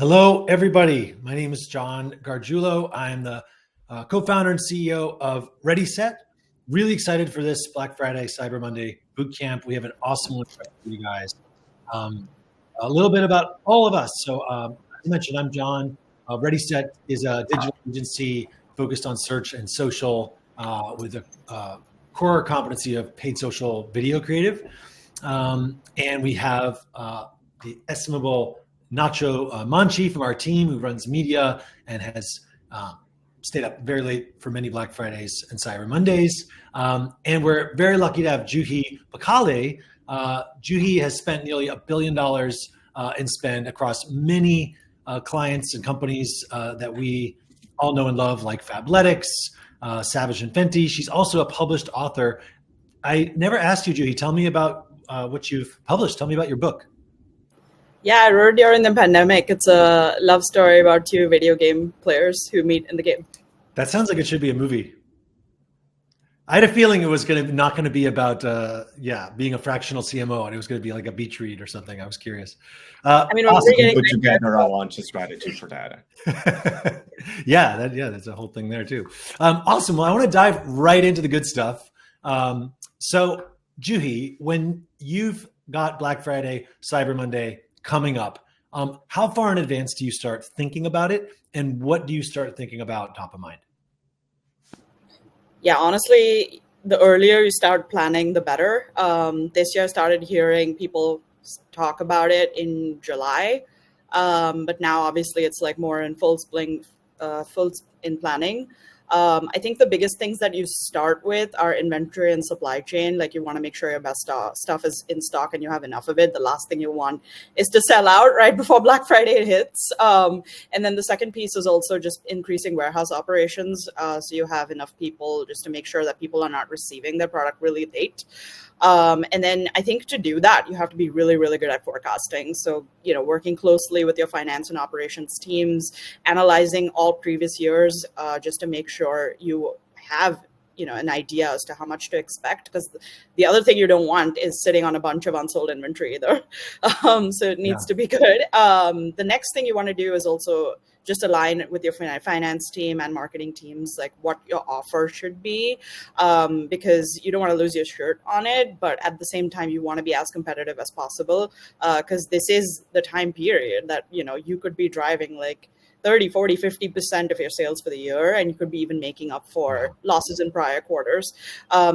Hello, everybody. My name is John Gargiulo. I'm the co-founder and CEO of Ready Set. Really excited for this Black Friday, Cyber Monday Bootcamp. We have an awesome one for you guys. A little bit about all of us. So as I mentioned, I'm John. Ready Set is a digital agency focused on search and social with a core competency of paid social video creative. And we have the estimable Nacho Manchi from our team, who runs media and has stayed up very late for many Black Fridays and Cyber Mondays. And we're very lucky to have Juhi Bakale. Juhi has spent nearly $1 billion in spend across many clients and companies that we all know and love, like Fabletics, Savage and Fenty. She's also a published author. I never asked you, Juhi, tell me about what you've published. Tell me about your book. Yeah, I wrote during the pandemic. It's a love story about two video game players who meet in the game. That sounds like it should be a movie. I had a feeling it was not going to be about being a fractional CMO, and it was going to be like a beach read or something. I was curious. Awesome. We put together a launch strategy for that. That's a whole thing there too. Awesome. Well, I want to dive right into the good stuff. So, Juhi, when you've got Black Friday, Cyber Monday coming up, how far in advance do you start thinking about it, and what do you start thinking about top of mind? Yeah, honestly, the earlier you start planning, the better. This year I started hearing people talk about it in July, but now obviously it's like more in full in planning. I think the biggest things that you start with are inventory and supply chain. Like, you want to make sure your best stuff is in stock and you have enough of it. The last thing you want is to sell out right before Black Friday hits. And then the second piece is also just increasing warehouse operations. So you have enough people just to make sure that people are not receiving their product really late. And then I think to do that, you have to be really, really good at forecasting. So, working closely with your finance and operations teams, analyzing all previous years, just to make sure you have, an idea as to how much to expect. Because the other thing you don't want is sitting on a bunch of unsold inventory either. So it needs to be good. The next thing you want to do is also just align with your finance team and marketing teams, like what your offer should be, because you don't want to lose your shirt on it. But at the same time, you want to be as competitive as possible, because this is the time period that, you could be driving like 30, 40, 50% of your sales for the year, and you could be even making up for losses in prior quarters. I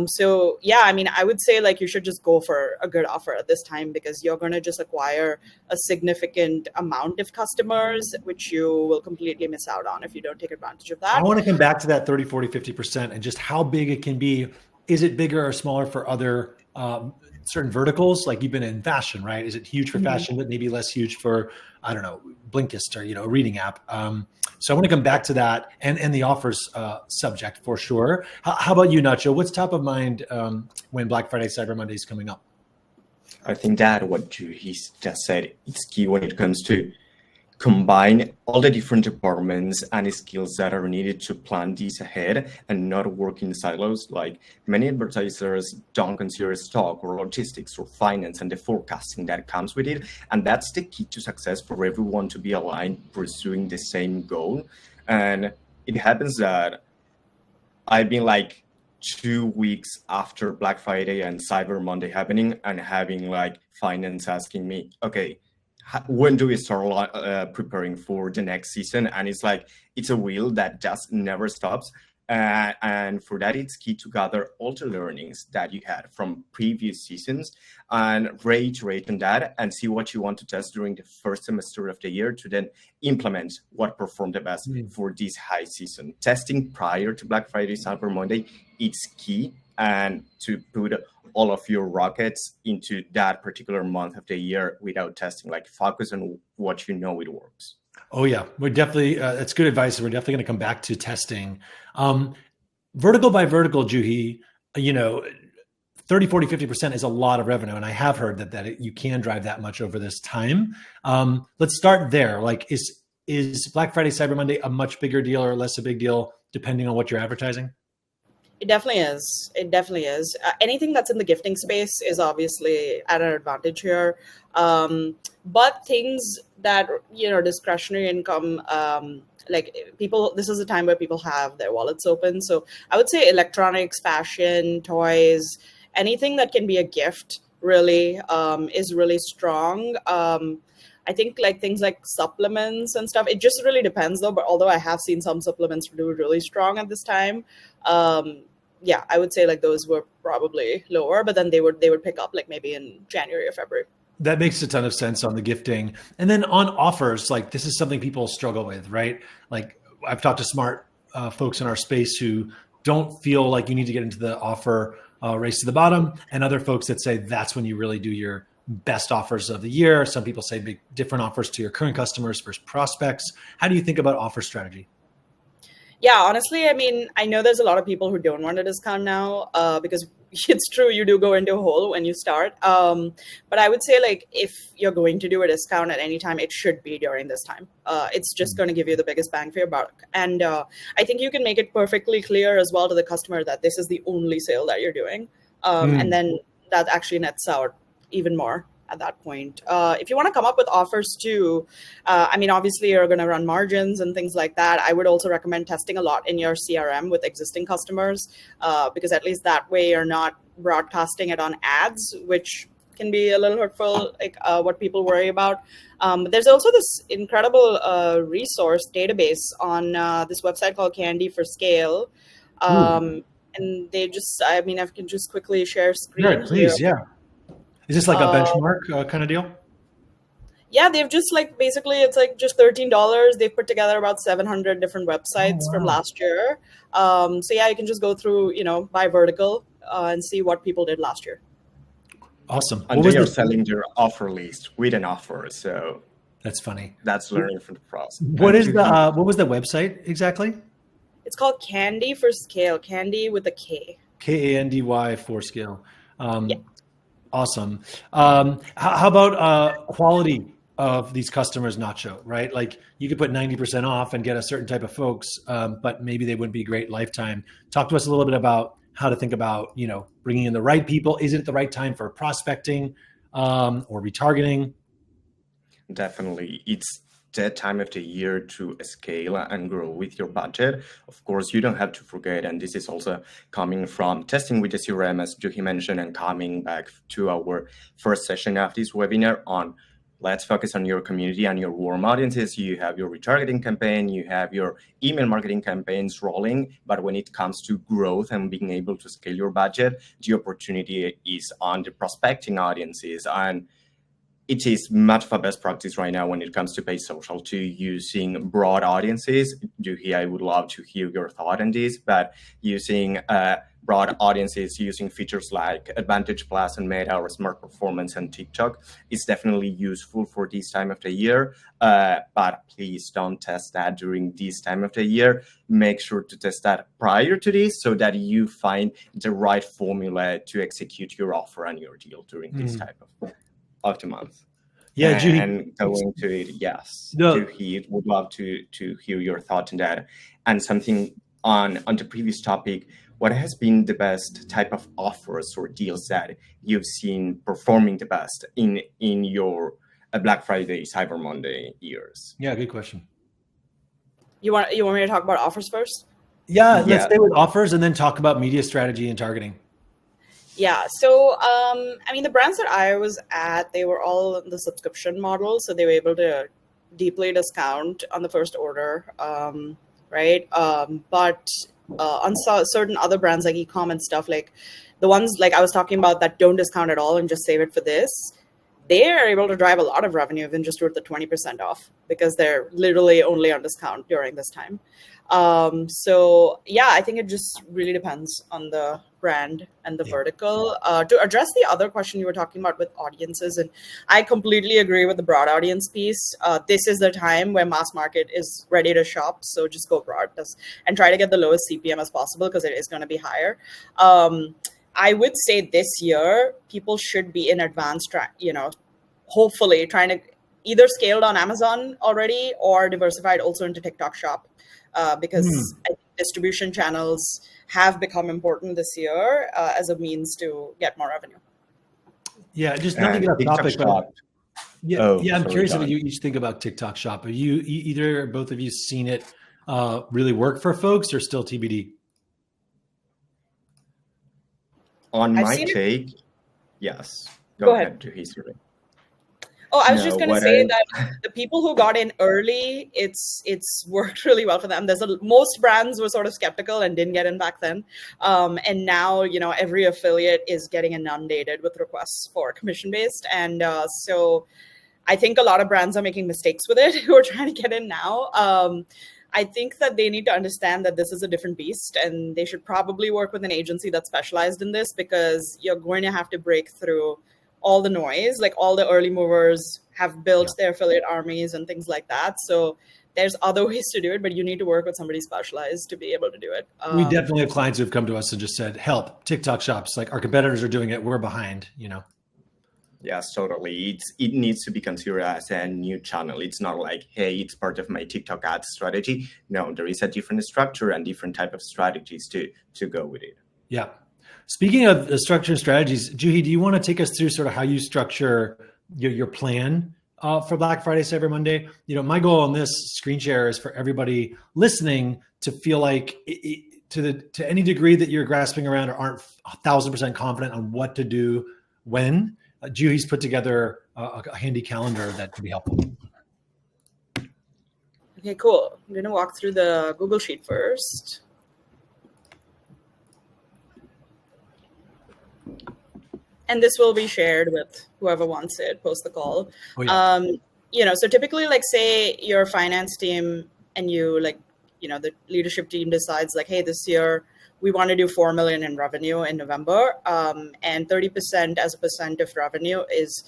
would say like you should just go for a good offer at this time, because you're going to just acquire a significant amount of customers, which you will completely miss out on if you don't take advantage of that. I want to come back to that 30, 40, 50% and just how big it can be. Is it bigger or smaller for other certain verticals? Like, you've been in fashion, right? Is it huge for fashion, but maybe less huge for, I don't know, Blinkist or, a reading app? So I want to come back to that and the offers subject for sure. How about you, Nacho? What's top of mind when Black Friday, Cyber Monday is coming up? I think that what he just said, it's key when it comes to combine all the different departments and skills that are needed to plan this ahead and not work in silos. Like, many advertisers don't consider stock or logistics or finance and the forecasting that comes with it. And that's the key to success for everyone to be aligned, pursuing the same goal. And it happens that I've been like 2 weeks after Black Friday and Cyber Monday happening and having like finance asking me, okay, when do we start preparing for the next season? And it's like, it's a wheel that just never stops. And for that, it's key to gather all the learnings that you had from previous seasons and reiterate on that and see what you want to test during the first semester of the year to then implement what performed the best for this high season. Testing prior to Black Friday, Cyber Monday, it's key. And to put all of your rockets into that particular month of the year without testing, like focus on what it works. Oh yeah, we're definitely, that's good advice. We're definitely going to come back to testing. Vertical by vertical, Juhi, 30, 40, 50% is a lot of revenue. And I have heard that you can drive that much over this time. Let's start there. Like, is Black Friday, Cyber Monday a much bigger deal or less a big deal, depending on what you're advertising? It definitely is. It definitely is. Anything that's in the gifting space is obviously at an advantage here. But things that, discretionary income, like people, this is a time where people have their wallets open. So I would say electronics, fashion, toys, anything that can be a gift really is really strong. I think like things like supplements and stuff, it just really depends though. But although I have seen some supplements do really strong at this time, yeah, I would say like those were probably lower, but then they would pick up like maybe in January or February. That makes a ton of sense on the gifting. And then on offers, like this is something people struggle with, right? Like I've talked to smart folks in our space who don't feel like you need to get into the offer race to the bottom, and other folks that say that's when you really do your best offers of the year. Some people say big different offers to your current customers versus prospects. How do you think about offer strategy? Yeah, honestly, I mean, I know there's a lot of people who don't want a discount now because it's true, you do go into a hole when you start. But I would say, like, if you're going to do a discount at any time, it should be during this time. It's just going to give you the biggest bang for your buck. And I think you can make it perfectly clear as well to the customer that this is the only sale that you're doing. And then that actually nets out even more at that point. If you want to come up with offers too, I mean, obviously you're going to run margins and things like that. I would also recommend testing a lot in your CRM with existing customers, because at least that way you're not broadcasting it on ads, which can be a little hurtful, like what people worry about. But there's also this incredible resource database on this website called Candy for Scale. And they just, I mean, I can just quickly share screen Sure, please, here. yeah. Is this like a benchmark kind of deal? Yeah, they've just like basically it's like just $13. They've put together about 700 different websites from last year. So yeah, you can just go through, by vertical and see what people did last year. Awesome. And they are selling their offer list with an offer. So that's funny. That's learning from the process. What was the website exactly? It's called Candy for Scale. Candy with a K. Kandy for Scale. Yeah. Awesome. How about quality of these customers Nacho, right? Like you could put 90% off and get a certain type of folks, but maybe they wouldn't be great lifetime. Talk to us a little bit about how to think about, bringing in the right people. Is it the right time for prospecting or retargeting? Definitely. It's that time of the year to scale and grow with your budget. Of course, you don't have to forget, and this is also coming from testing with the CRM, as Juhi mentioned, and coming back to our first session of this webinar on let's focus on your community and your warm audiences. You have your retargeting campaign, you have your email marketing campaigns rolling, but when it comes to growth and being able to scale your budget, the opportunity is on the prospecting audiences. And it is much of a best practice right now when it comes to paid social to using broad audiences. Juhi, I would love to hear your thought on this, but using broad audiences, using features like Advantage Plus and Meta or Smart Performance and TikTok is definitely useful for this time of the year. But please don't test that during this time of the year. Make sure to test that prior to this so that you find the right formula to execute your offer and your deal during this type of the month. Yeah, Juhi. And going to it, yes. No. Juhi, would love to hear your thoughts on that. And something on the previous topic, what has been the best type of offers or deals that you've seen performing the best in your Black Friday, Cyber Monday years? Yeah, good question. You want me to talk about offers first? Yeah, let's stay with offers and then talk about media strategy and targeting. Yeah. So, I mean, the brands that I was at, they were all in the subscription model. So they were able to deeply discount on the first order, right? But on certain other brands like ecom and stuff, like the ones like I was talking about that don't discount at all and just save it for this, they are able to drive a lot of revenue even just with the 20% off because they're literally only on discount during this time. So yeah, I think it just really depends on the brand and the vertical. To address the other question you were talking about with audiences, and I completely agree with the broad audience piece. This is the time where mass market is ready to shop. So just go broad and try to get the lowest CPM as possible because it is going to be higher. I would say this year, people should be in advanced, hopefully trying to either scaled on Amazon already or diversified also into TikTok Shop. Because distribution channels have become important this year as a means to get more revenue. Yeah, just not to get off TikTok topic, but Shop. I'm Sorry, curious John. what you each think about TikTok Shop. Have you either or both of you seen it really work for folks, or still TBD? On I've my seen it. take, yes. Go ahead. To history. Oh, I was No, just going to what say I- that the people who got in early, it's worked really well for them. Most brands were sort of skeptical and didn't get in back then, and now every affiliate is getting inundated with requests for commission based, and so I think a lot of brands are making mistakes with it who are trying to get in now. I think that they need to understand that this is a different beast, and they should probably work with an agency that's specialized in this, because you're going to have to break through all the noise. Like, all the early movers have built their affiliate armies and things like that. So there's other ways to do it, but you need to work with somebody specialized to be able to do it. We definitely have clients who've come to us and just said, help, TikTok Shops, like our competitors are doing it, we're behind, Yes, totally. It needs to be considered as a new channel. It's not like, hey, it's part of my TikTok ad strategy. No, there is a different structure and different type of strategies to go with it. Yeah. Speaking of the structure and strategies, Juhi, do you want to take us through sort of how you structure your plan for Black Friday, Cyber Monday? My goal on this screen share is for everybody listening to feel like to any degree that you're grasping around or aren't 1,000% confident on what to do when, Juhi's put together a handy calendar that can be helpful. Okay, cool. I'm going to walk through the Google Sheet first. And this will be shared with whoever wants it post the call. Oh, yeah. So typically, like, say your finance team and you, like, the leadership team decides, like, hey, this year we want to do 4 million in revenue in November, and 30% as a percent of revenue is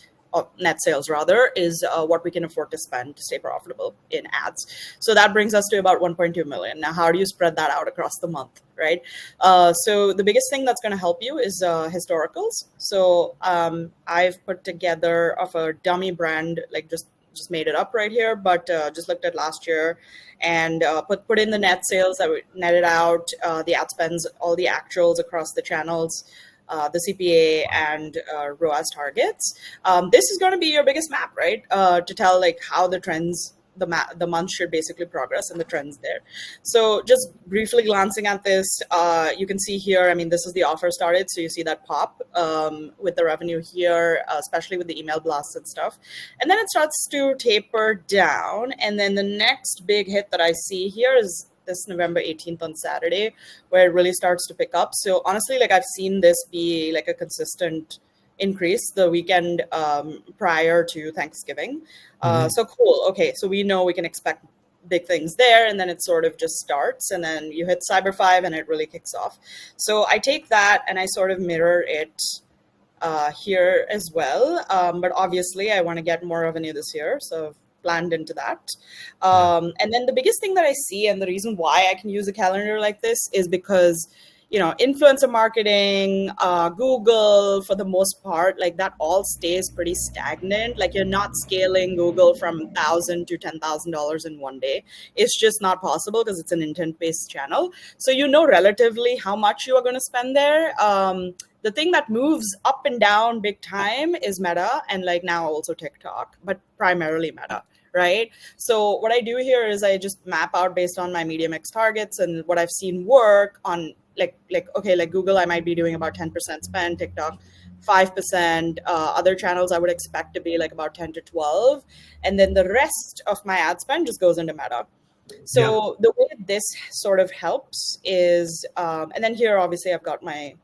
net sales rather is what we can afford to spend to stay profitable in ads. So that brings us to about 1.2 million. Now, how do you spread that out across the month, right? So the biggest thing that's going to help you is historicals. So I've put together of a dummy brand, like just made it up right here, but just looked at last year and put in the net sales that we netted out, the ad spends, all the actuals across the channels, the CPA and ROAS targets. This is going to be your biggest map, right? To tell like how the trends, the month should basically progress and the trends there. So just briefly glancing at this, you can see here, I mean, this is the offer started. So you see that pop with the revenue here, especially with the email blasts and stuff. And then it starts to taper down. And then the next big hit that I see here is this November 18th on Saturday, where it really starts to pick up. So honestly, like I've seen this be like a consistent increase the weekend prior to Thanksgiving. So cool. Okay, so we know we can expect big things there, and then it sort of just starts, and then you hit Cyber 5 and it really kicks off. So I take that and I sort of mirror it here as well. But obviously I want to get more revenue this year, so I've planned into that. And then the biggest thing that I see, and the reason why I can use a calendar like this, is because influencer marketing, Google, for the most part, like that all stays pretty stagnant. Like you're not scaling Google from $1,000 to $10,000 in one day. It's just not possible because it's an intent-based channel. So relatively how much you are going to spend there. The thing that moves up and down big time is Meta, and like now also TikTok, but primarily Meta. Right. So what I do here is I just map out based on my media mix targets and what I've seen work on like Google, I might be doing about 10% spend, TikTok 5%, other channels I would expect to be like about 10 to 12. And then the rest of my ad spend just goes into Meta. So the way this sort of helps is, and then here, obviously I've got my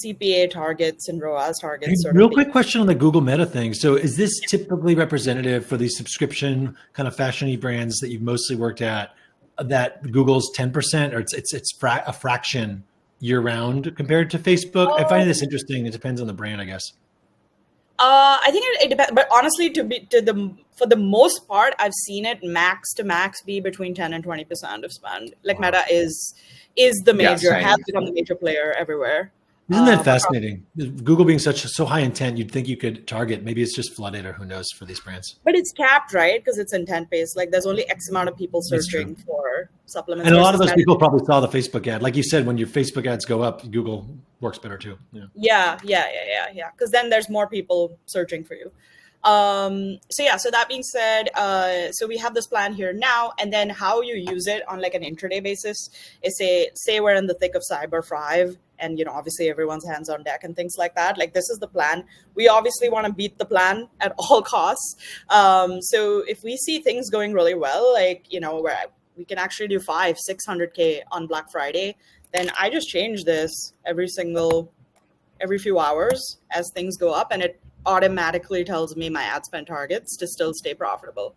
CPA targets and ROAS targets. Real quick question on the Google Meta thing. So is this typically representative for these subscription kind of fashion-y brands that you've mostly worked at, that Google's 10%, or it's a fraction year round compared to Facebook? I find this interesting. It depends on the brand, I guess. I think it depends, but honestly, for the most part, I've seen it max to max be between 10 and 20% of spend. Like Meta is the major, has become the major player everywhere. Isn't that across. fascinating? Google being so high intent, you'd think you could target. Maybe it's just flooded, or who knows for these brands. But it's capped, right? Because it's intent based. Like there's only X amount of people That's true. searching for supplements. And a lot of versus those people probably saw the Facebook ad. Like you said, when your Facebook ads go up, Google works better too. Yeah. Because then there's more people searching for you. So that being said, so we have this plan here now, and then how you use it on like an intraday basis is say we're in the thick of Cyber 5, and obviously everyone's hands on deck and things like that. Like this is the plan. We obviously want to beat the plan at all costs. So if we see things going really well, like where we can actually do 500-600K on Black Friday, then I just change this every few hours as things go up, and it automatically tells me my ad spend targets to still stay profitable.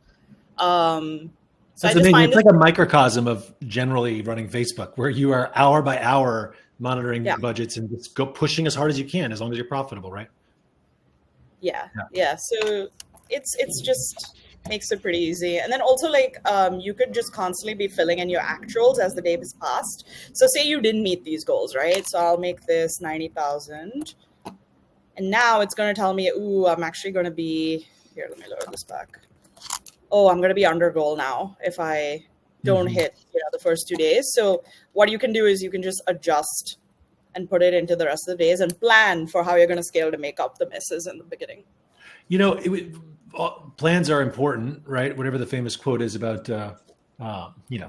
So that's amazing. It's like a microcosm of generally running Facebook, where you are hour by hour monitoring budgets and just go pushing as hard as you can, as long as you're profitable, right? Yeah. So it's just makes it pretty easy. And then also like you could just constantly be filling in your actuals as the day has passed. So say you didn't meet these goals, right? So I'll make this 90,000. And now it's going to tell me, ooh, I'm actually going to be, here, let me load this back. Oh, I'm going to be under goal now if I don't hit the first 2 days. So what you can do is you can just adjust and put it into the rest of the days and plan for how you're going to scale to make up the misses in the beginning. Plans are important, right? Whatever the famous quote is about,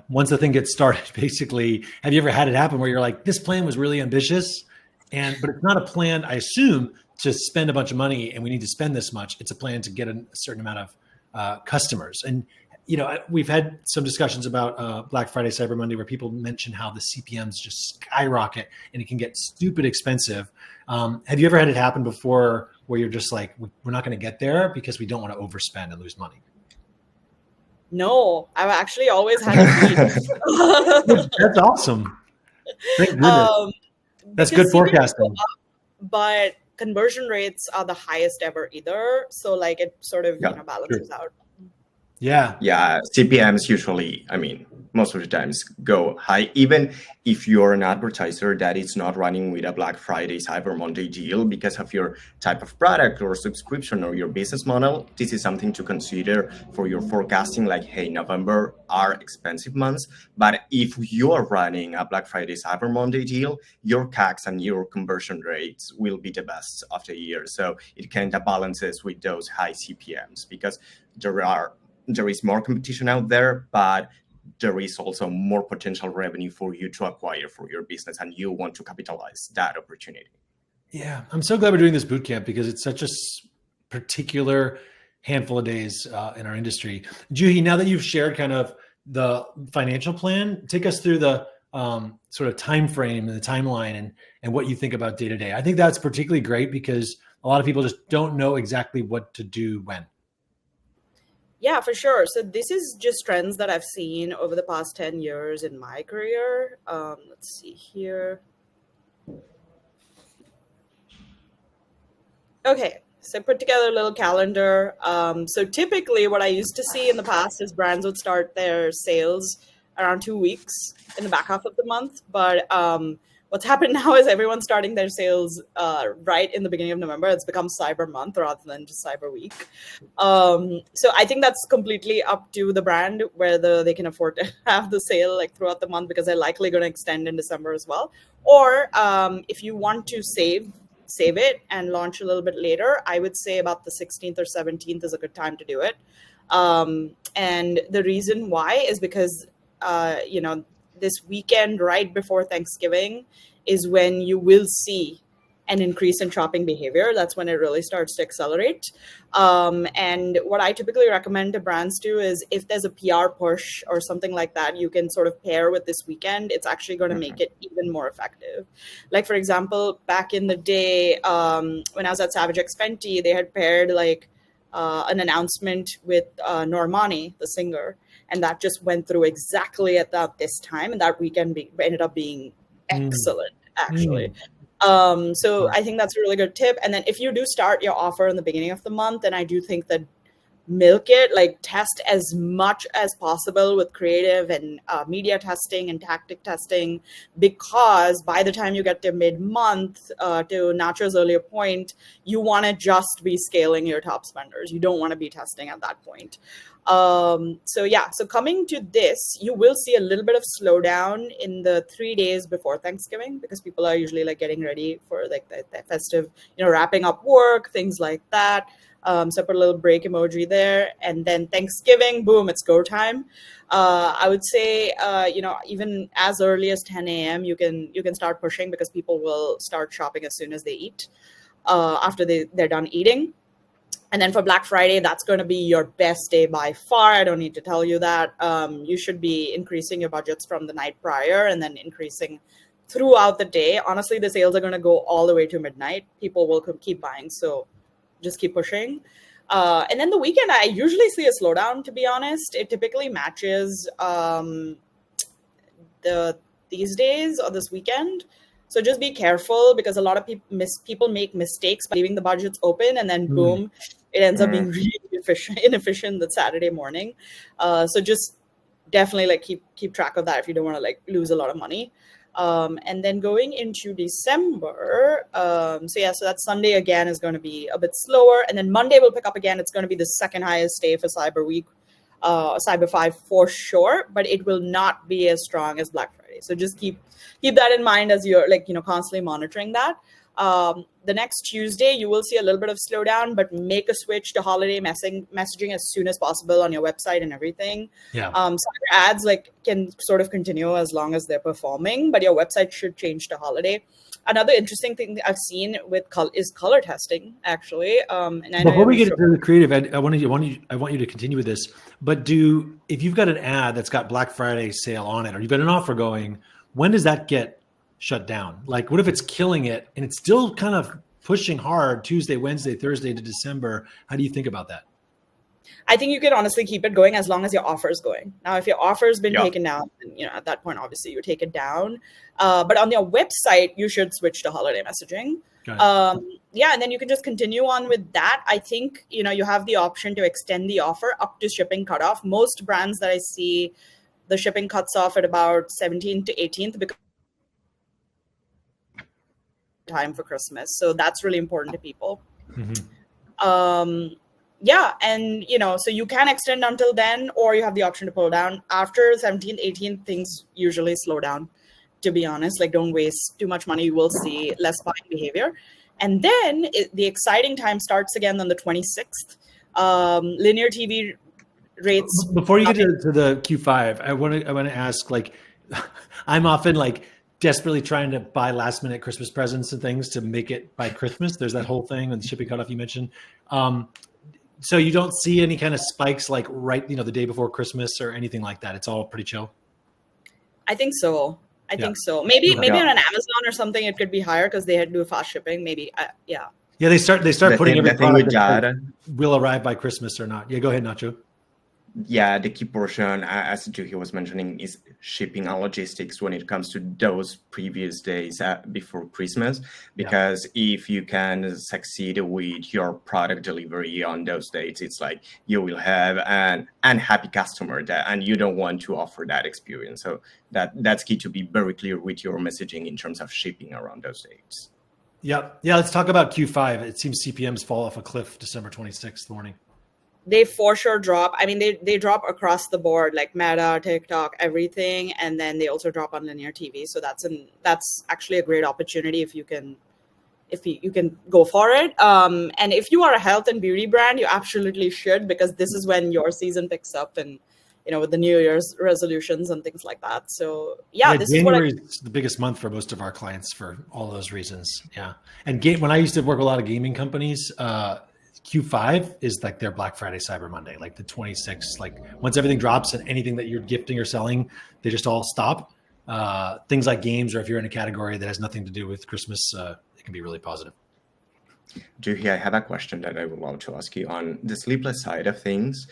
once the thing gets started, basically, have you ever had it happen where you're like, this plan was really ambitious, but it's not a plan, I assume, to spend a bunch of money and we need to spend this much. It's a plan to get a certain amount of customers. And, we've had some discussions about Black Friday, Cyber Monday, where people mention how the CPMs just skyrocket and it can get stupid expensive. Have you ever had it happen before where you're just like, we're not going to get there because we don't want to overspend and lose money? No, I've actually always had it. That's awesome. Thank goodness. That's good forecasting. But conversion rates are the highest ever either. So like it sort of balances out. Yeah, CPMs usually, most of the times go high, even if you're an advertiser that is not running with a Black Friday, Cyber Monday deal because of your type of product or subscription or your business model. This is something to consider for your forecasting, like, hey, November are expensive months. But if you're running a Black Friday, Cyber Monday deal, your CACs and your conversion rates will be the best of the year. So it kind of balances with those high CPMs because there is more competition out there, but there is also more potential revenue for you to acquire for your business, and you want to capitalize that opportunity. Yeah, I'm so glad we're doing this bootcamp because it's such a particular handful of days in our industry. Juhi, now that you've shared kind of the financial plan, take us through the sort of time frame and the timeline and what you think about day to day. I think that's particularly great because a lot of people just don't know exactly what to do when. Yeah, for sure. So this is just trends that I've seen over the past 10 years in my career. Let's see here. Okay, so put together a little calendar. So typically what I used to see in the past is brands would start their sales around 2 weeks in the back half of the month. But what's happened now is everyone's starting their sales right in the beginning of November. It's become Cyber Month rather than just Cyber Week. So I think that's completely up to the brand whether they can afford to have the sale like throughout the month because they're likely going to extend in December as well. Or if you want to save it and launch a little bit later, I would say about the 16th or 17th is a good time to do it. And the reason why is because, this weekend right before Thanksgiving is when you will see an increase in shopping behavior. That's when it really starts to accelerate. And what I typically recommend to brands do is if there's a PR push or something like that, you can sort of pair with this weekend. It's actually going to make it even more effective. Like, for example, back in the day, when I was at Savage X Fenty, they had paired like an announcement with Normani, the singer. And that just went through exactly at this time. And that weekend ended up being excellent, actually. So I think that's a really good tip. And then if you do start your offer in the beginning of the month, then I do think that milk it, like test as much as possible with creative and media testing and tactic testing, because by the time you get to mid-month, to Nacho's earlier point, you want to just be scaling your top spenders. You don't want to be testing at that point. So coming to this, you will see a little bit of slowdown in the 3 days before Thanksgiving, because people are usually like getting ready for like the festive, wrapping up work, things like that. So I put a little break emoji there, and then Thanksgiving, boom, it's go time. I would say, even as early as 10 a.m., you can start pushing, because people will start shopping as soon as they eat, after they're done eating. And then for Black Friday, that's going to be your best day by far. I don't need to tell you that. You should be increasing your budgets from the night prior and then increasing throughout the day. Honestly, the sales are going to go all the way to midnight. People will keep buying. So just keep pushing. And then the weekend, I usually see a slowdown, to be honest. It typically matches these days or this weekend. So just be careful, because a lot of people make mistakes by leaving the budgets open, and then boom, it ends up being really inefficient that Saturday morning. So just definitely like keep track of that if you don't want to like lose a lot of money. And then going into December, so that Sunday again is going to be a bit slower, and then Monday will pick up again. It's going to be the second highest day for Cyber Week, Cyber 5 for sure, but it will not be as strong as Black Friday. So just keep that in mind as you're constantly monitoring that. The next Tuesday, you will see a little bit of slowdown, but make a switch to holiday messaging as soon as possible on your website and everything. Yeah. Cyber ads can sort of continue as long as they're performing, but your website should change to holiday. Another interesting thing that I've seen is color testing, actually. And I Before we get into the creative, I want you to continue with this. But if you've got an ad that's got Black Friday sale on it, or you've got an offer going, when does that get shut down? Like, what if it's killing it and it's still kind of pushing hard Tuesday, Wednesday, Thursday to December? How do you think about that? I think you can honestly keep it going as long as your offer is going. Now, if your offer has been taken down, then, at that point, obviously you take it down. But on your website, you should switch to holiday messaging. And then you can just continue on with that. I think, you have the option to extend the offer up to shipping cutoff. Most brands that I see, the shipping cuts off at about 17th to 18th, because time for Christmas. So that's really important to people. And so you can extend until then, or you have the option to pull down. After 17th, 18th, things usually slow down, to be honest. Like, don't waste too much money. You will see less buying behavior. And then the exciting time starts again on the 26th. Linear TV rates. Before you get to the Q5, I want to ask, like, I'm often like desperately trying to buy last minute Christmas presents and things to make it by Christmas. There's that whole thing with the shipping cutoff you mentioned. So you don't see any kind of spikes like the day before Christmas or anything like that. It's all pretty chill. I think so. I think so. Maybe on an Amazon or something, it could be higher because they had to do fast shipping. Maybe. Yeah, they start putting every product that will arrive by Christmas or not. Yeah, go ahead, Nacho. Yeah, the key portion, as Juhi was mentioning, is shipping and logistics when it comes to those previous days before Christmas. Because if you can succeed with your product delivery on those dates, it's like you will have an unhappy customer and you don't want to offer that experience. So that's key to be very clear with your messaging in terms of shipping around those dates. Yeah. Let's talk about Q5. It seems CPMs fall off a cliff December 26th morning. They for sure drop. I mean, they drop across the board, like Meta, TikTok, everything, and then they also drop on linear TV. So that's actually a great opportunity if you can go for it. And if you are a health and beauty brand, you absolutely should, because this is when your season picks up, and with the New Year's resolutions and things like that. So this January is the biggest month for most of our clients for all those reasons. Yeah, and when I used to work with a lot of gaming companies. Q5 is like their Black Friday, Cyber Monday, like the 26th. Like once everything drops and anything that you're gifting or selling, they just all stop. Things like games, or if you're in a category that has nothing to do with Christmas, it can be really positive. Juhi, I have a question that I would love to ask you on the sleepless side of things.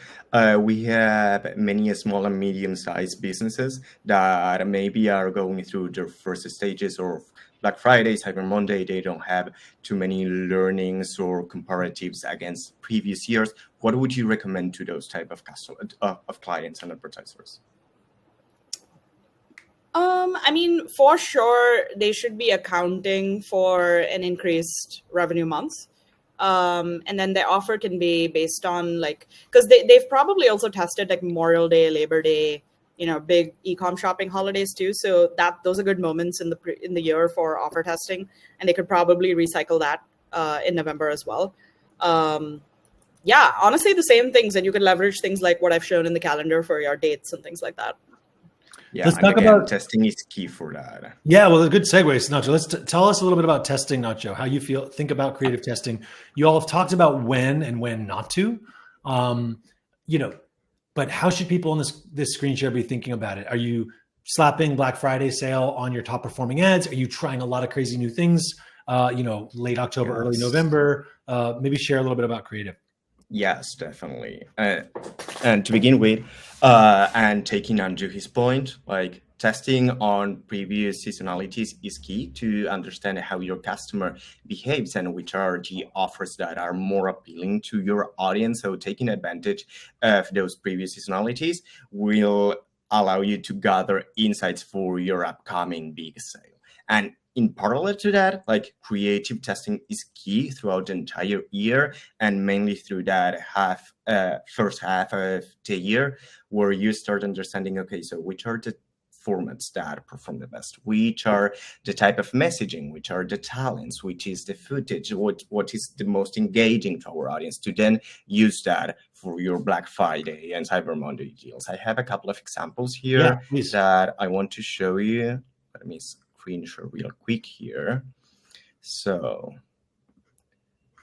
We have many small and medium-sized businesses that maybe are going through their first stages of Black Friday, Cyber Monday, they don't have too many learnings or comparatives against previous years. What would you recommend to those type of of clients and advertisers? I mean, for sure, they should be accounting for an increased revenue month. And then the offer can be based on because they've probably also tested like Memorial Day, Labor Day, big e-com shopping holidays too. So those are good moments in the year for offer testing, and they could probably recycle that in November as well. Yeah, honestly, the same things, and you could leverage things like what I've shown in the calendar for your dates and things like that. Yeah, Let's talk about testing is key for that. Yeah, well, a good segue, Nacho. Let's tell us a little bit about testing, Nacho. How you think about creative testing. You all have talked about when and when not to, but how should people in this screen share be thinking about it? Are you slapping Black Friday sale on your top performing ads? Are you trying a lot of crazy new things? Late October, Yes. early November. Maybe share a little bit about creative. Yes, definitely. And to begin with, and taking onto his point, like testing on previous seasonalities is key to understand how your customer behaves and which are the offers that are more appealing to your audience. So taking advantage of those previous seasonalities will allow you to gather insights for your upcoming big sale. And in parallel to that, like creative testing is key throughout the entire year, and mainly through that first half of the year, where you start understanding, okay, so which are the formats that perform the best, which are the type of messaging, which are the talents, which is the footage, what is the most engaging to our audience, to then use that for your Black Friday and Cyber Monday deals. I have a couple of examples here that I want to show you. Let me screen share real quick here. So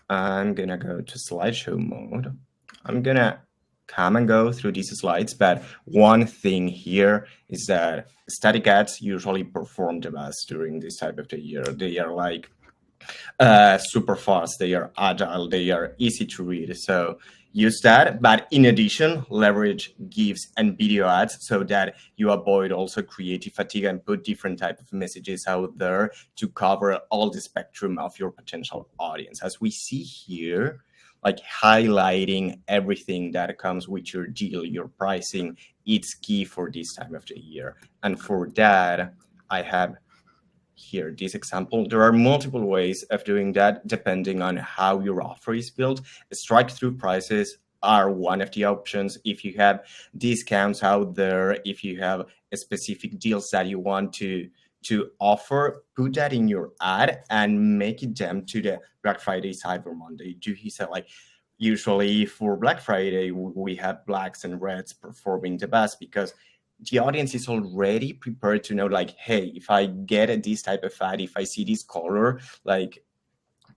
I'm gonna go to slideshow mode. I'm gonna come and go through these slides, but one thing here is that static ads usually perform the best during this type of the year. They are like super fast, they are agile, they are easy to read. So use that, but in addition, leverage GIFs and video ads so that you avoid also creative fatigue and put different type of messages out there to cover all the spectrum of your potential audience. As we see here, like highlighting everything that comes with your deal, your pricing, it's key for this time of the year. And for that, I have here this example. There are multiple ways of doing that depending on how your offer is built. Strike-through prices are one of the options. If you have discounts out there, if you have specific deals that you want to offer, put that in your ad and make it them to the Black Friday, Cyber Monday. He said, like, usually for Black Friday, we have blacks and reds performing the best because the audience is already prepared to know, like, hey, if I get this type of ad, if I see this color, like,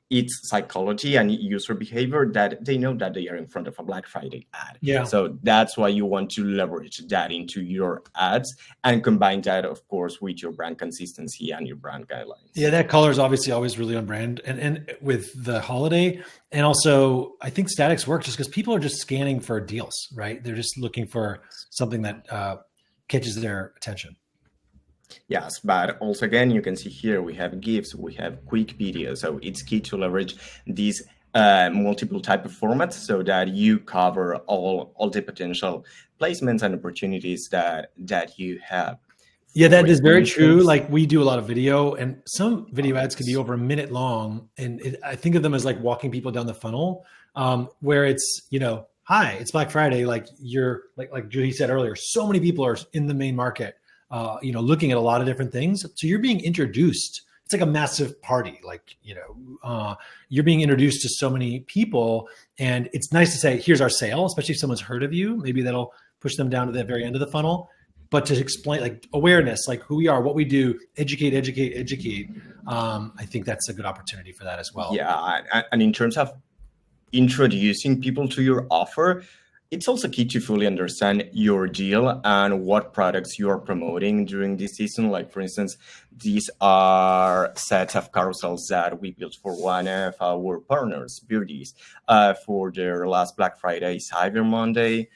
it's psychology and user behavior that they know that they are in front of a Black Friday ad. Yeah. So that's why you want to leverage that into your ads and combine that, of course, with your brand consistency and your brand guidelines. Yeah, that color is obviously always really on brand, and with the holiday, and also I think statics work just because people are just scanning for deals, right? They're just looking for something that catches their attention. Yes, but also again, you can see here we have GIFs, we have quick videos. So it's key to leverage these multiple type of formats so that you cover all the potential placements and opportunities that you have. Yeah, that is very true. Like we do a lot of video, and some video ads can be over a minute long. And I think of them as like walking people down the funnel, where it's, hi, it's Black Friday. Like you're like Judy said earlier, so many people are in the main market, looking at a lot of different things. So you're being introduced. It's like a massive party. Like, you're being introduced to so many people, and it's nice to say, here's our sale, especially if someone's heard of you. Maybe that'll push them down to the very end of the funnel. But to explain, like, awareness, like who we are, what we do, educate. I think that's a good opportunity for that as well. Yeah, and in terms of introducing people to your offer, it's also key to fully understand your deal and what products you are promoting during this season. Like, for instance, these are sets of carousels that we built for one of our partners, Beauties, for their last Black Friday, Cyber Monday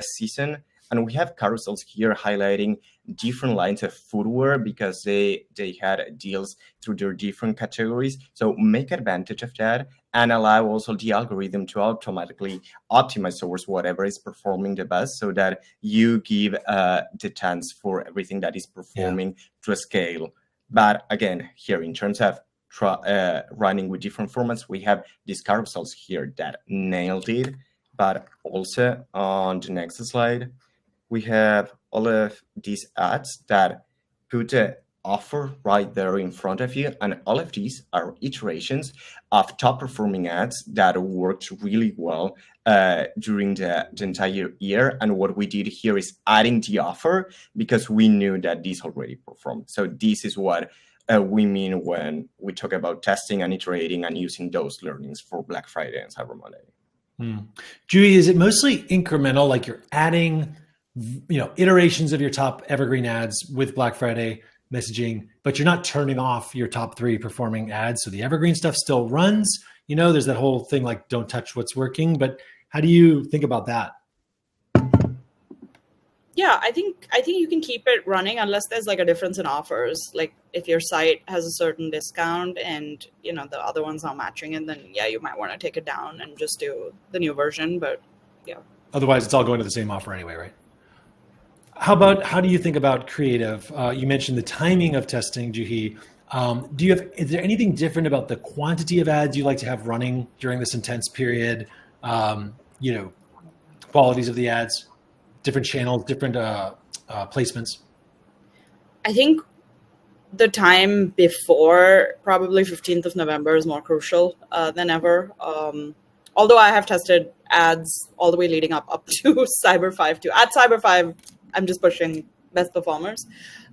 season. And we have carousels here highlighting different lines of footwear because they had deals through their different categories. So make advantage of that and allow also the algorithm to automatically optimize towards whatever is performing the best, so that you give the chance for everything that is performing to scale. But again, here in terms of running with different formats, we have these carousels here that nailed it. But also on the next slide, we have all of these ads that put the offer right there in front of you. And all of these are iterations of top performing ads that worked really well during the entire year. And what we did here is adding the offer because we knew that this already performed. So this is what we mean when we talk about testing and iterating and using those learnings for Black Friday and Cyber Monday. Juhi, is it mostly incremental, like you're adding iterations of your top evergreen ads with Black Friday messaging, but you're not turning off your top 3 performing ads? So the evergreen stuff still runs. There's that whole thing like don't touch what's working, but how do you think about that? Yeah, I think you can keep it running unless there's like a difference in offers. Like if your site has a certain discount and the other one's not matching it, then yeah, you might want to take it down and just do the new version. But yeah. Otherwise, it's all going to the same offer anyway, right? How do you think about creative? You mentioned the timing of testing, Juhi. Is there anything different about the quantity of ads you like to have running during this intense period? Qualities of the ads, different channels, different placements? I think the time before probably 15th of November is more crucial than ever. Although I have tested ads all the way leading up to Cyber 5 too. At Cyber 5, I'm just pushing best performers.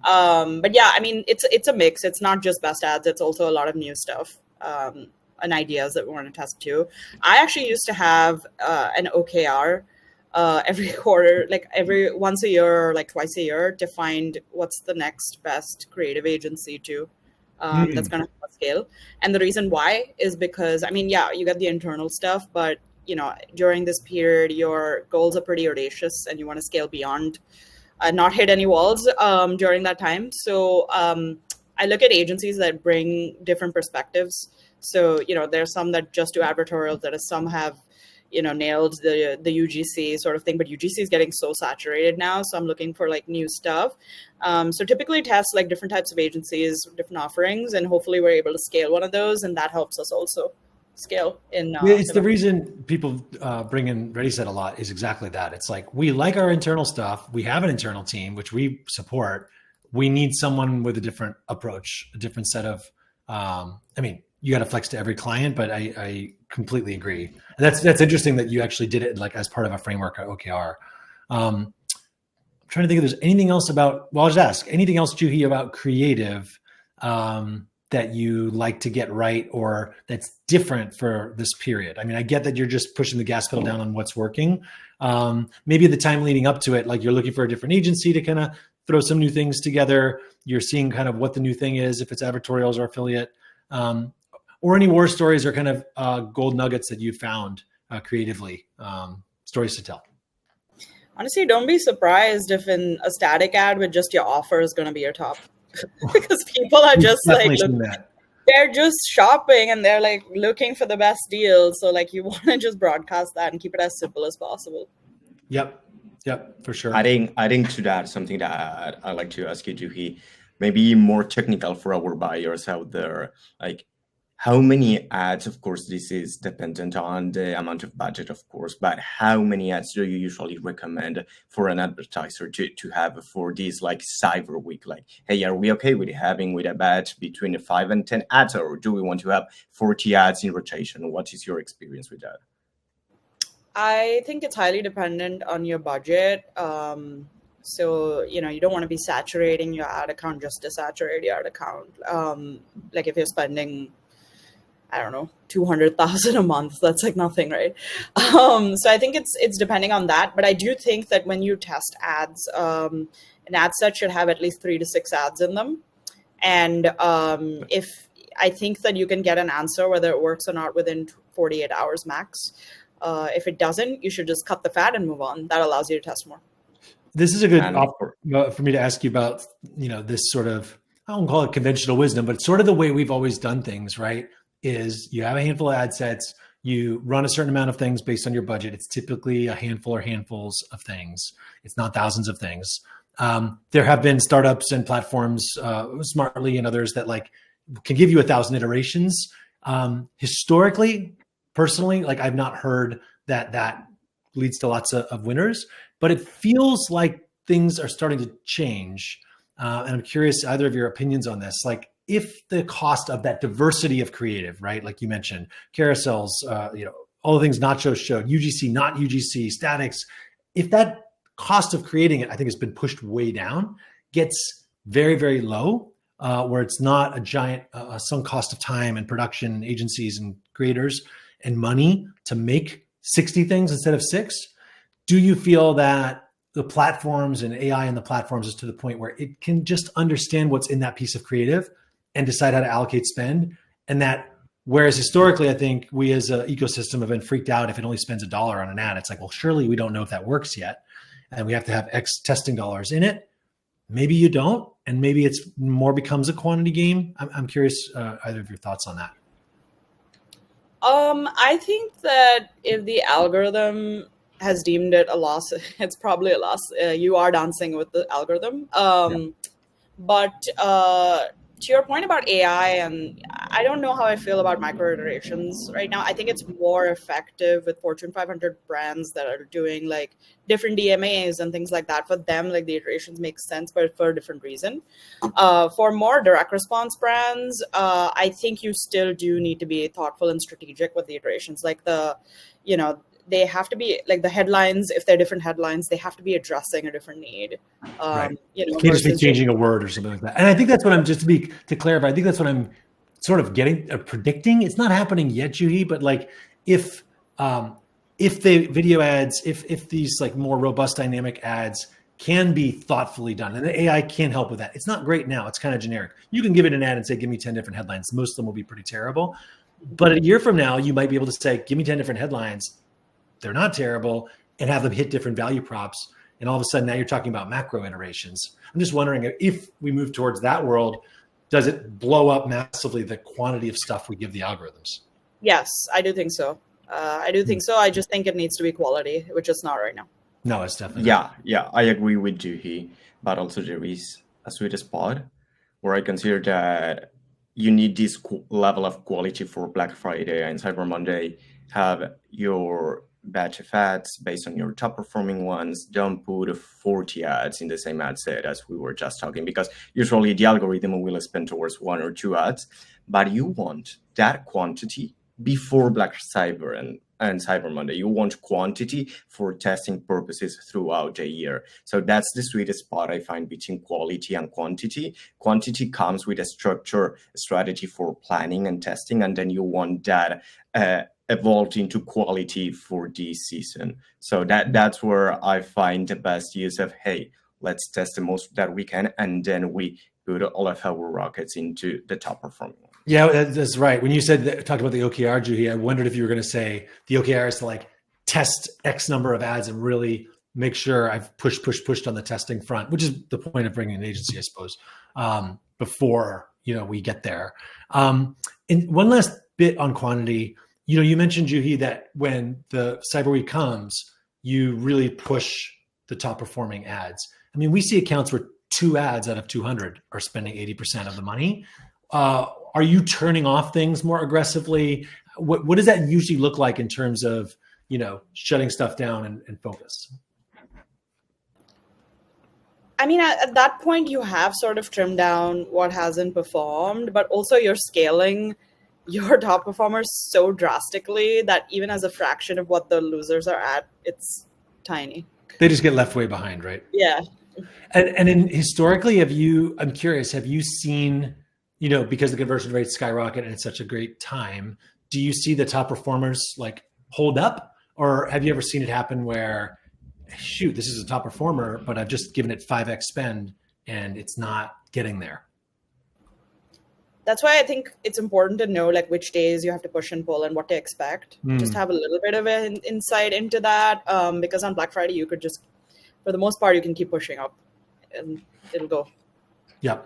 But yeah, I mean, it's a mix. It's not just best ads. It's also a lot of new stuff and ideas that we want to test too. I actually used to have an OKR every quarter, like once a year, or like twice a year, to find what's the next best creative agency that's going to scale. And the reason why is because, I mean, yeah, you get the internal stuff, but during this period, your goals are pretty audacious and you want to scale beyond, not hit any walls during that time. So I look at agencies that bring different perspectives. So, there's some that just do advertorials, some have, nailed the UGC sort of thing, but UGC is getting so saturated now. So I'm looking for like new stuff. So typically test like different types of agencies, different offerings, and hopefully we're able to scale one of those. And that helps us also scale in. It's the reason people bring in ReadySet a lot is exactly that. It's like, we like our internal stuff. We have an internal team, which we support. We need someone with a different approach, a different set of, you got to flex to every client, but I completely agree. And that's interesting that you actually did it like as part of a framework at OKR. I'm trying to think if there's anything else I'll just ask, anything else, Juhi, about creative that you like to get right or that's different for this period? I mean, I get that you're just pushing the gas pedal down on what's working. Maybe the time leading up to it, like you're looking for a different agency to kind of throw some new things together. You're seeing kind of what the new thing is, if it's advertorials or affiliate. Or any war stories or kind of gold nuggets that you found creatively, stories to tell? Honestly, don't be surprised if in a static ad with just your offer is going to be your top. Because people are just they're just shopping and they're like looking for the best deal. So like you want to just broadcast that and keep it as simple as possible. Yep, for sure. Adding to that, something that I'd like to ask you, Juhi, maybe more technical for our buyers out there, like how many ads, of course, this is dependent on the amount of budget, of course, but how many ads do you usually recommend for an advertiser to have for this like Cyber Week? Like, hey, are we okay with a batch between 5 and 10 ads, or do we want to have 40 ads in rotation? What is your experience with that? I think it's highly dependent on your budget. So, you don't want to be saturating your ad account just to saturate your ad account. Like if you're spending, I don't know, 200,000 a month, that's like nothing, right? So I think it's depending on that. But I do think that when you test ads, an ad set should have at least 3 to 6 ads in them. And if I think that you can get an answer whether it works or not within 48 hours max. If it doesn't, you should just cut the fat and move on. That allows you to test more. This is a good And for me to ask you about, this sort of, I won't call it conventional wisdom, but it's sort of the way we've always done things, right? Is you have a handful of ad sets, you run a certain amount of things based on your budget. It's typically a handful or handfuls of things. It's not thousands of things. There have been startups and platforms, Smartly and others, that like can give you 1,000 iterations. Historically, personally, like I've not heard that leads to lots of winners, but it feels like things are starting to change. And I'm curious either of your opinions on this. Like if the cost of that diversity of creative, right? Like you mentioned, carousels, all the things Nacho showed, UGC, not UGC, statics, if that cost of creating it, I think has been pushed way down, gets very, very low, where it's not a giant sunk cost of time and production agencies and creators and money to make 60 things instead of 6. Do you feel that the platforms and AI and the platforms is to the point where it can just understand what's in that piece of creative and decide how to allocate spend? And that, whereas historically, I think we as an ecosystem have been freaked out if it only spends $1 on an ad. It's like, well, surely we don't know if that works yet. And we have to have X testing dollars in it. Maybe you don't. And maybe it's more becomes a quantity game. I'm curious either of your thoughts on that. I think that if the algorithm has deemed it a loss, it's probably a loss. You are dancing with the algorithm. But to your point about AI, and I don't know how I feel about micro iterations right now. I think it's more effective with Fortune 500 brands that are doing like different DMAs and things like that. For them, like the iterations make sense, but for a different reason. For more direct response brands, I think you still do need to be thoughtful and strategic with the iterations. Like they have to be like the headlines. If they're different headlines, they have to be addressing a different need. Right. You can't just be changing a word or something like that. And I think that's what I'm to clarify. I think that's what I'm sort of predicting. It's not happening yet, Juhi, but like if the video ads, if these like more robust dynamic ads can be thoughtfully done, and the AI can help with that. It's not great now. It's kind of generic. You can give it an ad and say, give me 10 different headlines. Most of them will be pretty terrible. But a year from now, you might be able to say, give me 10 different headlines. They're not terrible, and have them hit different value props. And all of a sudden now you're talking about macro iterations. I'm just wondering if we move towards that world, does it blow up massively the quantity of stuff we give the algorithms? Yes, I do think so. I just think it needs to be quality, which it's not right now. No, it's definitely not. I agree with Juhi, but also there is a sweet spot where I consider that you need this level of quality for Black Friday and Cyber Monday. Have your batch of ads based on your top performing ones. Don't put 40 ads in the same ad set as we were just talking, because usually the algorithm will spend towards 1 or 2 ads, but you want that quantity before Black Cyber and Cyber Monday. You want quantity for testing purposes throughout the year. So that's the sweet spot I find between quality and quantity. Quantity comes with a strategy for planning and testing, and then you want that evolved into quality for this season. So that's where I find the best use of, hey, let's test the most that we can, and then we put all of our rockets into the top performing one. Yeah, that's right. When you talked about the OKR, Juhi, I wondered if you were going to say the OKR is to like test X number of ads and really make sure I've pushed on the testing front, which is the point of bringing an agency, I suppose, before we get there. And one last bit on quantity. You mentioned, Juhi, that when the Cyber Week comes, you really push the top performing ads. I mean, we see accounts where 2 ads out of 200 are spending 80% of the money. Are you turning off things more aggressively? What does that usually look like in terms of, shutting stuff down and focus? I mean, at that point, you have sort of trimmed down what hasn't performed, but also you're scaling your top performers so drastically that even as a fraction of what the losers are at, it's tiny. They just get left way behind, right? Yeah. And historically, I'm curious, have you seen, because the conversion rates skyrocket and it's such a great time, do you see the top performers like hold up? Or have you ever seen it happen where, shoot, this is a top performer, but I've just given it 5x spend and it's not getting there? That's why I think it's important to know like which days you have to push and pull and what to expect. Just have a little bit of an insight into that. Because on Black Friday, you could just for the most part, you can keep pushing up and it'll go. Yeah.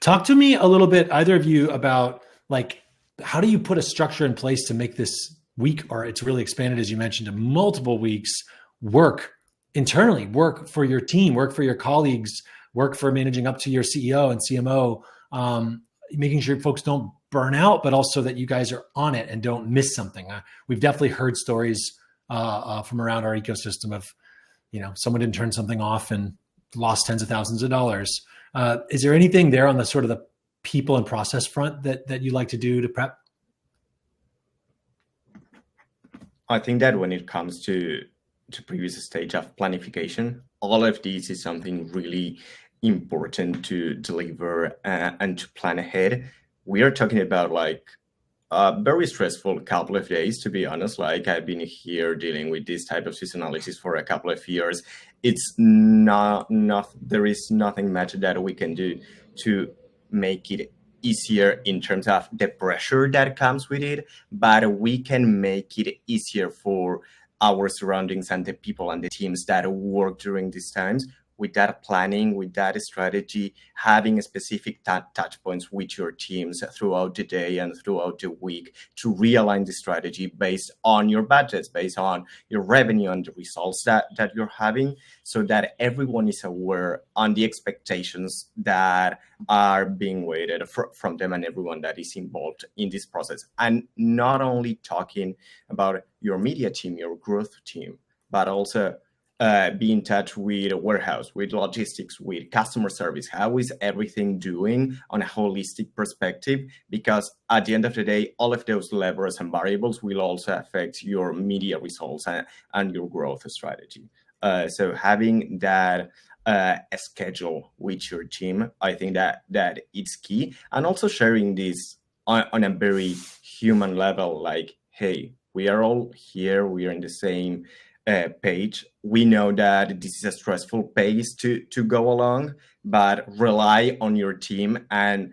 Talk to me a little bit, either of you, about like, how do you put a structure in place to make this week, or it's really expanded, as you mentioned, to multiple weeks, work internally, work for your team, work for your colleagues, work for managing up to your CEO and CMO, making sure folks don't burn out, but also that you guys are on it and don't miss something. We've definitely heard stories from around our ecosystem of, someone didn't turn something off and lost tens of thousands of dollars. Is there anything there on the sort of the people and process front that you like to do to prep? I think that when it comes to previous stage of planification, all of these is something really important to deliver and to plan ahead. We are talking about like a very stressful couple of days, to be honest. Like, I've been here dealing with this type of seasonalities for a couple of years. It's not there is nothing much that we can do to make it easier in terms of the pressure that comes with it, but we can make it easier for our surroundings and the people and the teams that work during these times, with that planning, with that strategy, having specific touch points with your teams throughout the day and throughout the week to realign the strategy based on your budgets, based on your revenue and the results that you're having, so that everyone is aware on the expectations that are being weighted from them and everyone that is involved in this process. And not only talking about your media team, your growth team, but also be in touch with a warehouse, with logistics, with customer service. How is everything doing on a holistic perspective? Because at the end of the day, all of those levers and variables will also affect your media results and your growth strategy. So having that a schedule with your team, I think that it's key. And also sharing this on a very human level, like, hey, we are all here, we are in the same page. We know that this is a stressful pace to go along, but rely on your team and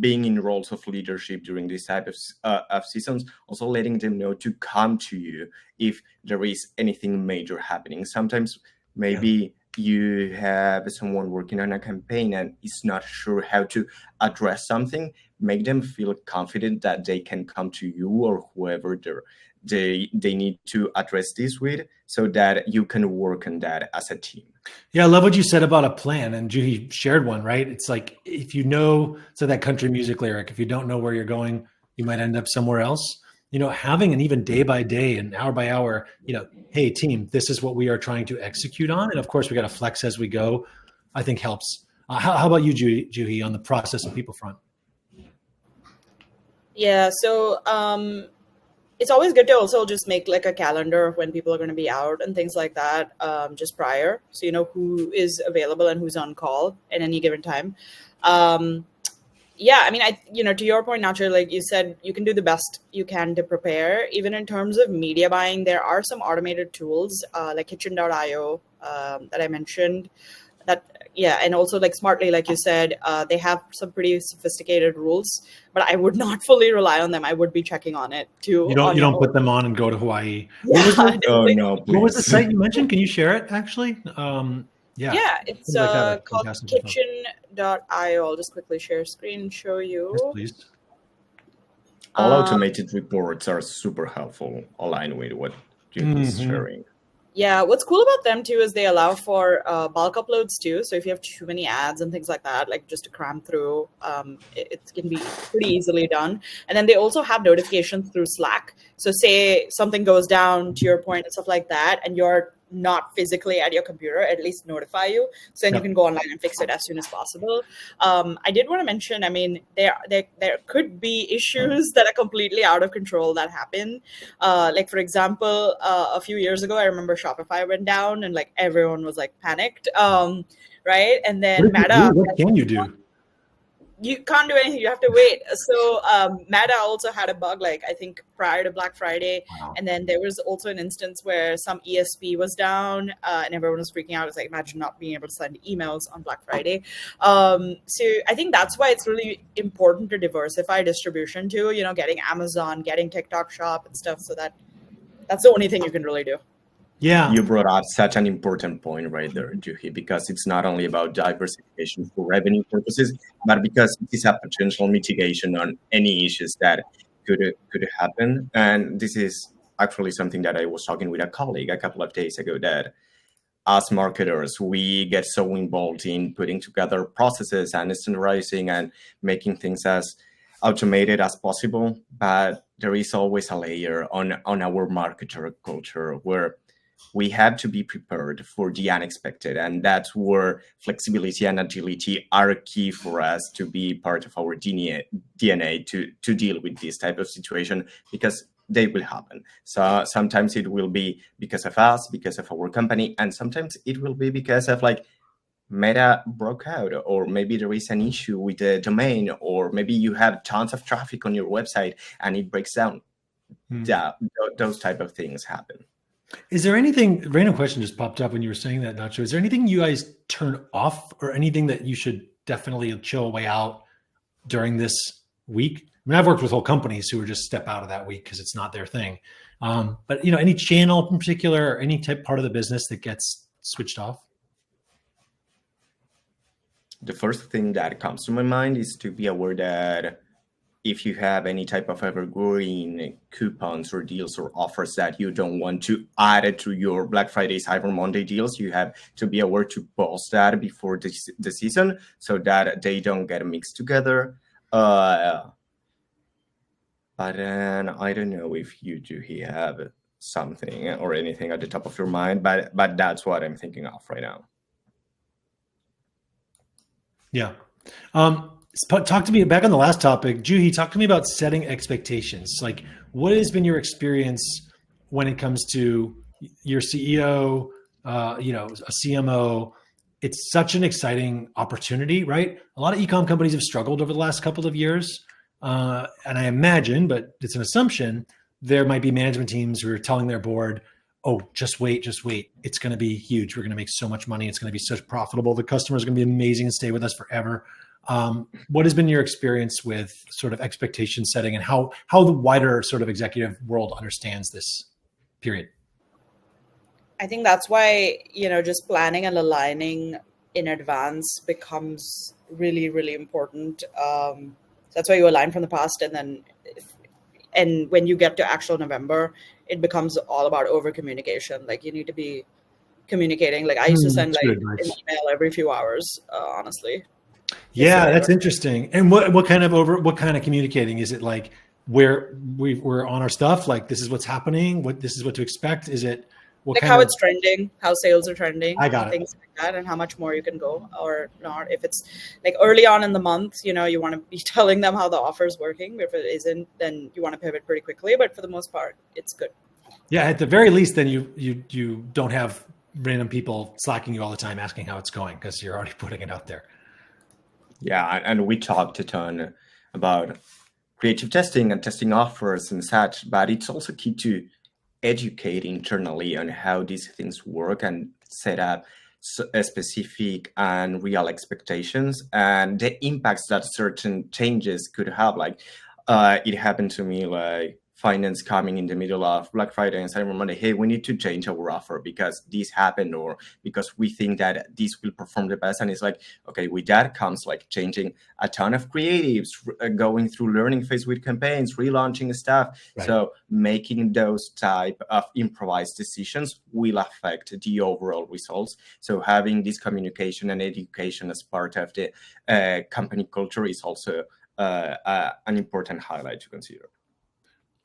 being in roles of leadership during this type of seasons, also letting them know to come to you if there is anything major happening. Sometimes maybe you have someone working on a campaign and is not sure how to address something. Make them feel confident that they can come to you or whoever they need to address this with, so that you can work on that as a team. Yeah, I love what you said about a plan, and Juhi shared one, right? It's like, if you know, so that country music lyric, if you don't know where you're going, you might end up somewhere else. Having an even day by day and hour by hour, hey team, this is what we are trying to execute on. And of course we got to flex as we go, I think helps. How about you, Juhi, on the process and people front? Yeah, so it's always good to also just make like a calendar of when people are going to be out and things like that, just prior, so you know who is available and who's on call at any given time. Yeah, I mean, to your point, Nacho, like you said, you can do the best you can to prepare. Even in terms of media buying, there are some automated tools like kitchen.io that I mentioned. And also like Smartly, like you said, they have some pretty sophisticated rules, but I would not fully rely on them. I would be checking on it too. You don't put them on and go to Hawaii. Yeah, What was the site you mentioned? Can you share it actually? Yeah, it's like called kitchen.io. I'll just quickly share screen and show you. Yes, please. All automated reports are super helpful, aligned with what you're sharing. Yeah, what's cool about them too is they allow for bulk uploads too. So if you have too many ads and things like that, like just to cram through, it can be pretty easily done. And then they also have notifications through Slack. So say something goes down, to your point, and stuff like that, and you're not physically at your computer, at least notify you. So then you can go online and fix it as soon as possible. I did want to mention, I mean, there could be issues that are completely out of control that happen. Like for example, a few years ago, I remember Shopify went down and like everyone was like panicked. Right. And then what can you do? You can't do anything. You have to wait. So Meta also had a bug, like I think prior to Black Friday. Wow. And then there was also an instance where some ESP was down and everyone was freaking out. It's like, imagine not being able to send emails on Black Friday. So I think that's why it's really important to diversify distribution too, getting Amazon, getting TikTok Shop and stuff. So that's the only thing you can really do. Yeah. You brought up such an important point right there, Juhi, because it's not only about diversification for revenue purposes, but because it is a potential mitigation on any issues that could happen. And this is actually something that I was talking with a colleague a couple of days ago, that as marketers, we get so involved in putting together processes and standardizing and making things as automated as possible. But there is always a layer on our marketer culture where we have to be prepared for the unexpected. And that's where flexibility and agility are key for us to be part of our DNA to deal with this type of situation, because they will happen. So sometimes it will be because of us, because of our company, and sometimes it will be because of like Meta broke out, or maybe there is an issue with the domain, or maybe you have tons of traffic on your website and it breaks down. Yeah, those type of things happen. Is there anything, random question just popped up when you were saying that, Nacho, is there anything you guys turn off, or anything that you should definitely chill away out during this week? I mean, I've worked with whole companies who would just step out of that week because it's not their thing. But any channel in particular, or any type part of the business that gets switched off? The first thing that comes to my mind is to be aware that if you have any type of evergreen coupons or deals or offers that you don't want to add it to your Black Friday, Cyber Monday deals, you have to be aware to pause that before the season so that they don't get mixed together. But then I don't know if you do have something or anything at the top of your mind, but that's what I'm thinking of right now. Yeah. Talk to me back on the last topic. Juhi, talk to me about setting expectations. Like, what has been your experience when it comes to your CEO, a CMO? It's such an exciting opportunity, right? A lot of e-com companies have struggled over the last couple of years. And I imagine, but it's an assumption, there might be management teams who are telling their board, oh, just wait. It's going to be huge. We're going to make so much money. It's going to be so profitable. The customers are going to be amazing and stay with us forever. What has been your experience with sort of expectation setting, and how the wider sort of executive world understands this period? I think that's why, just planning and aligning in advance becomes really, really important. That's why you align from the past, and when you get to actual November, it becomes all about over communication. Like, you need to be communicating. Like, I used to send an email every few hours, honestly. Yeah, that's interesting. And what kind of communicating? Is it like where we're on our stuff? Like, this is what's happening. This is what to expect. Is it how it's trending, how sales are trending, I got things like that, and how much more you can go or not. If it's like early on in the month, you want to be telling them how the offer is working. If it isn't, then you want to pivot pretty quickly. But for the most part, it's good. Yeah, at the very least, then you don't have random people slacking you all the time asking how it's going, because you're already putting it out there. Yeah, and we talked a ton about creative testing and testing offers and such, but it's also key to educate internally on how these things work and set up specific and real expectations and the impacts that certain changes could have. Like, it happened to me, like finance coming in the middle of Black Friday and Cyber Monday, hey, we need to change our offer because this happened, or because we think that this will perform the best. And it's like, okay, with that comes like changing a ton of creatives, going through learning phase with campaigns, relaunching stuff. Right. So making those type of improvised decisions will affect the overall results. So having this communication and education as part of the company culture is also an important highlight to consider.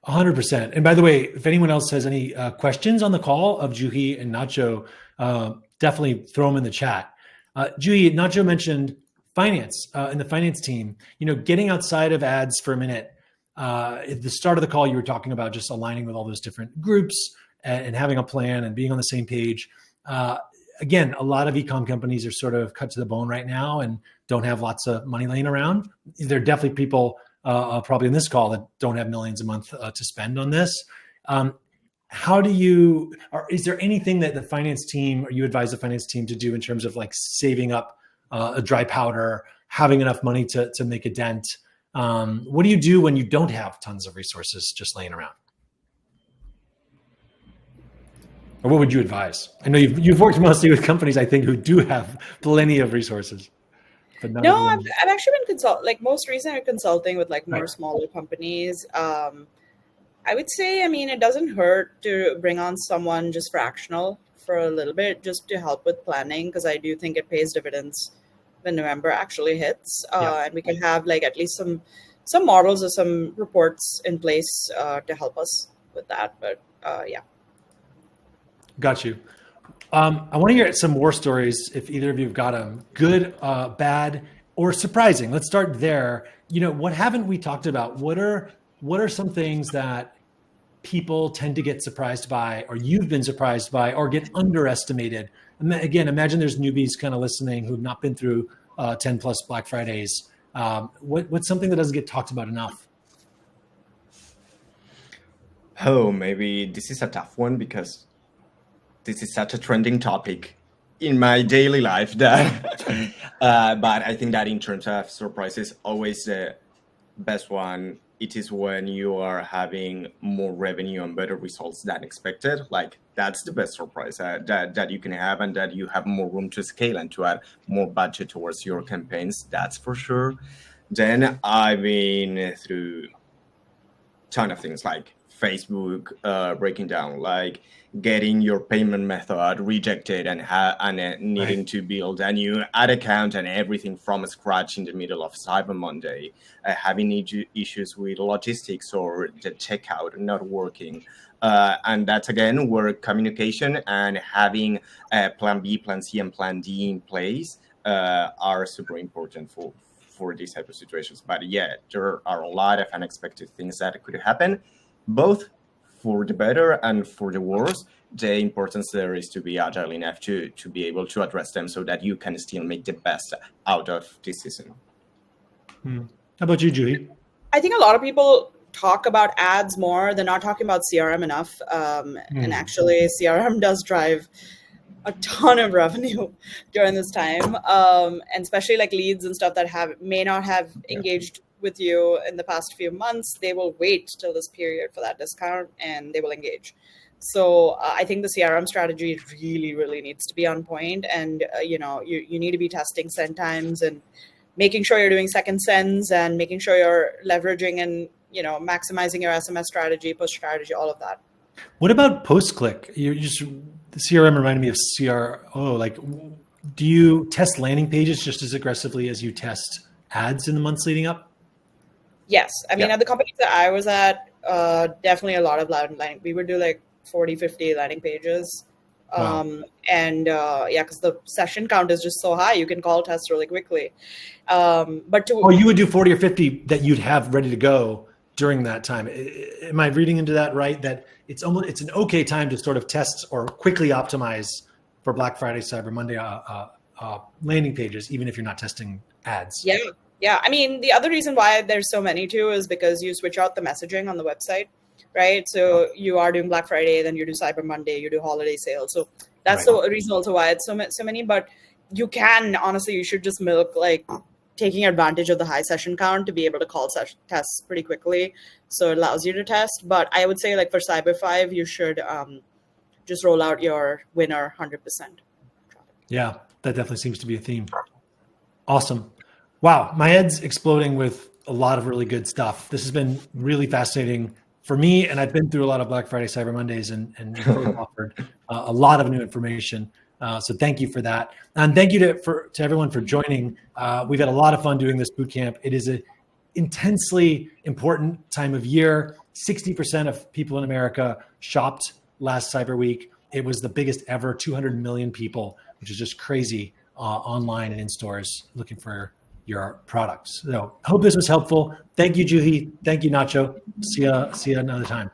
100%. And by the way, if anyone else has any questions on the call of Juhi and Nacho, definitely throw them in the chat. Juhi, Nacho mentioned finance and the finance team. Getting outside of ads for a minute. At the start of the call, you were talking about just aligning with all those different groups and having a plan and being on the same page. Again, a lot of e-com companies are sort of cut to the bone right now and don't have lots of money laying around. There are definitely people probably in this call that don't have millions a month to spend on this. Is there anything that the finance team, or you advise the finance team to do in terms of like saving up a dry powder, having enough money to make a dent? What do you do when you don't have tons of resources just laying around? Or what would you advise? I know you've worked mostly with companies, I think, who do have plenty of resources, but not No, everyone. I've actually been most recently consulting with like more Right. smaller companies. I would say, I mean, it doesn't hurt to bring on someone just fractional for a little bit, just to help with planning, because I do think it pays dividends when November actually hits, Yeah. and we can have like at least some models or some reports in place to help us with that. But yeah. Got you. I want to hear some war stories if either of you have got them. Good, bad, or surprising. Let's start there. What haven't we talked about? What are some things that people tend to get surprised by, or you've been surprised by, or get underestimated? Again, imagine there's newbies kind of listening who've not been through 10 plus Black Fridays. What's something that doesn't get talked about enough? Oh, maybe this is a tough one because this is such a trending topic in my daily life that but I think that in terms of surprises, always the best one, it is when you are having more revenue and better results than expected. Like that's the best surprise that you can have, and that you have more room to scale and to add more budget towards your campaigns. That's for sure. Then I've been through ton of things like Facebook breaking down, like getting your payment method rejected and needing to build a new ad account and everything from scratch in the middle of Cyber Monday, having issues with logistics or the checkout not working. And that's again where communication and having plan B, plan C, and plan D in place are super important for these type of situations. But yeah, there are a lot of unexpected things that could happen, both for the better and for the worse. The importance there is to be agile enough to be able to address them so that you can still make the best out of this season. How about you, Juhi? I think a lot of people talk about ads more. They're not talking about CRM enough. And actually, CRM does drive a ton of revenue during this time, and especially like leads and stuff that may not have engaged with you in the past few months. They will wait till this period for that discount and they will engage. So I think the CRM strategy really, really needs to be on point. And you need to be testing send times and making sure you're doing second sends and making sure you're leveraging and maximizing your SMS strategy, push strategy, all of that. What about post-click? The CRM reminded me of CRO. Like, do you test landing pages just as aggressively as you test ads in the months leading up? Yes. I mean, at the companies that I was at, definitely a lot of landing. We would do like 40, 50 landing pages. Wow. And because the session count is just so high, you can call tests really quickly. You would do 40 or 50 that you'd have ready to go during that time. Am I reading into that right? That it's an okay time to sort of test or quickly optimize for Black Friday, Cyber Monday landing pages, even if you're not testing ads. Yeah. Yeah. I mean, the other reason why there's so many too is because you switch out the messaging on the website, right? So you are doing Black Friday, then you do Cyber Monday, you do holiday sales. So that's the reason also why it's so many. But you should just milk like taking advantage of the high session count to be able to call tests pretty quickly. So it allows you to test. But I would say like for Cyber 5, you should just roll out your winner 100%. Yeah, that definitely seems to be a theme. Awesome. Wow, my head's exploding with a lot of really good stuff. This has been really fascinating for me, and I've been through a lot of Black Friday, Cyber Mondays, and offered a lot of new information. So thank you for that. And thank you to everyone for joining. We've had a lot of fun doing this bootcamp. It is an intensely important time of year. 60% of people in America shopped last Cyber Week. It was the biggest ever, 200 million people, which is just crazy, online and in stores looking for your products. So I hope this was helpful. Thank you, Juhi. Thank you, Nacho. See you another time.